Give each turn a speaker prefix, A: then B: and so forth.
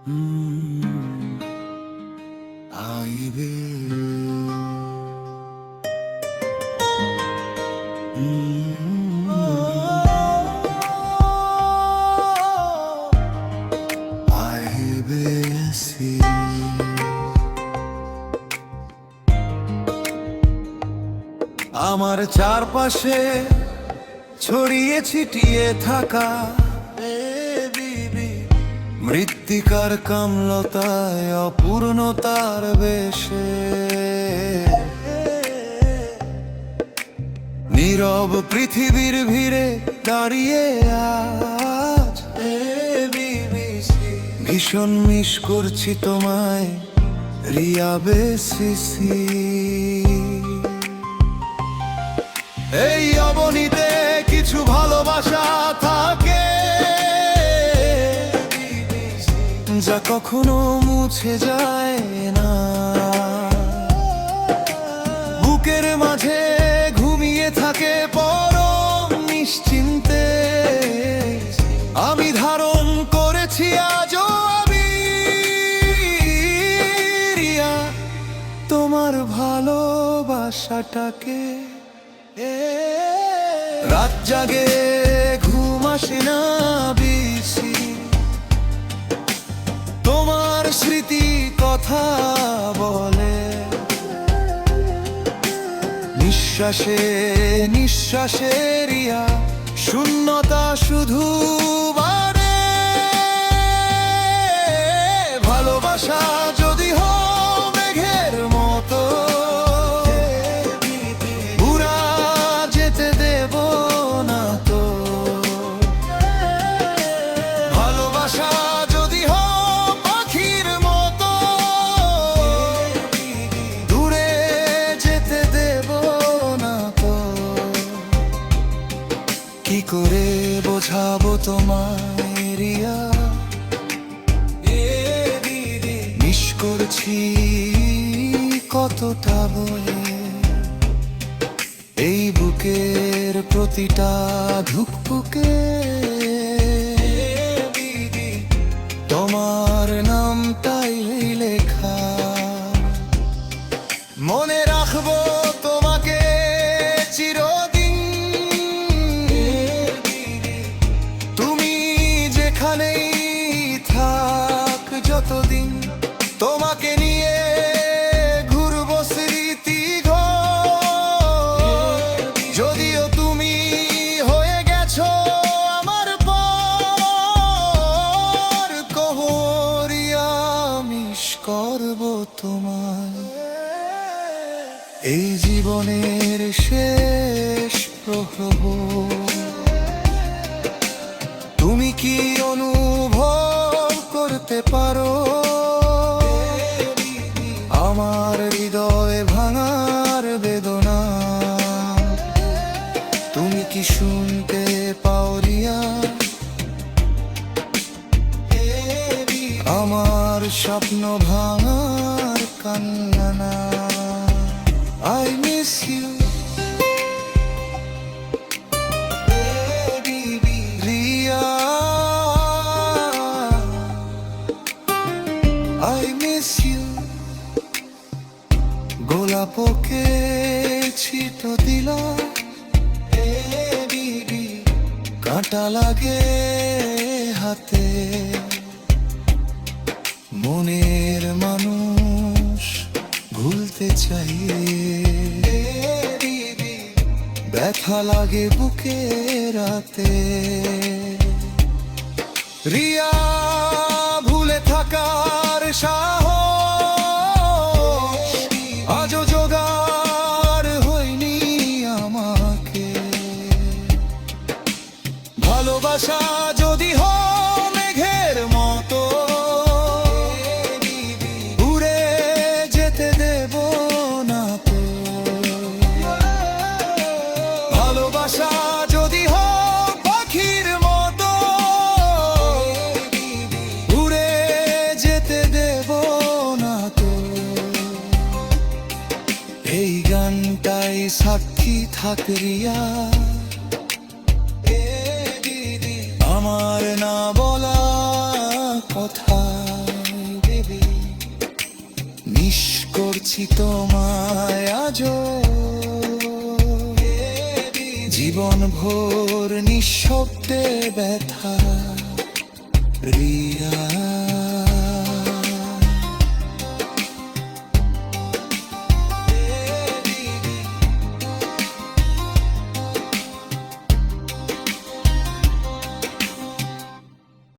A: আইবে আইবে সি আমার চারপাশে ছড়িয়ে ছিটিয়ে থাকা মৃত্তিকার কামলতায় অপূর্ণতার বেশে নীরব পৃথিবীর ভিড়ে দাঁড়িয়ে আজ ভীষণ মিস করছি তোমায় রিয়া বেসিসি। এই অবনীতে কিছু ভালোবাসা থাকে যা কখনো মুছে যায় না, বুকের মাঝে ঘুমিয়ে থাকে পরম নিশ্চিন্তে। আমি ধারণ করেছি আজও আমি রিয়া তোমার ভালোবাসাটাকে। রাত জাগে ঘুম আসে না বেশি, তোমার স্মৃতি কথা বলে নিঃশ্বাসে নিঃশ্বাসে রিয়া শূন্যতা শুধু বাড়ে। ভালোবাসা যদি হয় মেঘের মতো উড়া যেতে দেব না তো। ভালোবাসা যদি হয় পাখির মতো দূরে যেতে দেব না তো। কি করে বোঝাবো তোমায় রিয়া, মিস করছি কতটা বলে। এই বুকের প্রতিটা ধুকপুকে তোমার নামটাই লেখা। মনে রাখবো তোমাকে চিরদিন, তুমি যেখানেই থাক যতদিন। তোমাকে নিয়ে ঘুরবো স্মৃতি ঘর, যদিও তুমি হয়ে গেছো আমার পর। কহরিয়া মিস করবো তোমায় এই জীবনের শেষ প্রহর। তুমি কি অনুভব করতে পারো আমার হৃদয় ভাঙার বেদনা? তুমি কি শুনতে পাও রিয়া আমার স্বপ্ন ভাঙার কান্না? I miss you Riya, I miss you। গোলাপকে ছিটো দিলা কাঁটা লাগে হাতে। মনের মানুষ ভুলতে চাই, ব্যথা লাগে বুকে রাতে। রিয়া ভুলে থাকার সাহস আজও জোগাড় হয়নি আমাকে। ভালোবাসা যদি হয় মেঘের মতো উড়ে যেতে দেব না তো। ভালোবাসা যদি হয় পাখির মতো উড়ে যেতে দেব না তো। এই গানটাই সাক্ষী থাক রিয়া আমার না বলা কথা। করছি তোমায় আজও, জীবন ভোর নিঃশব্দে ব্যথা রিয়া।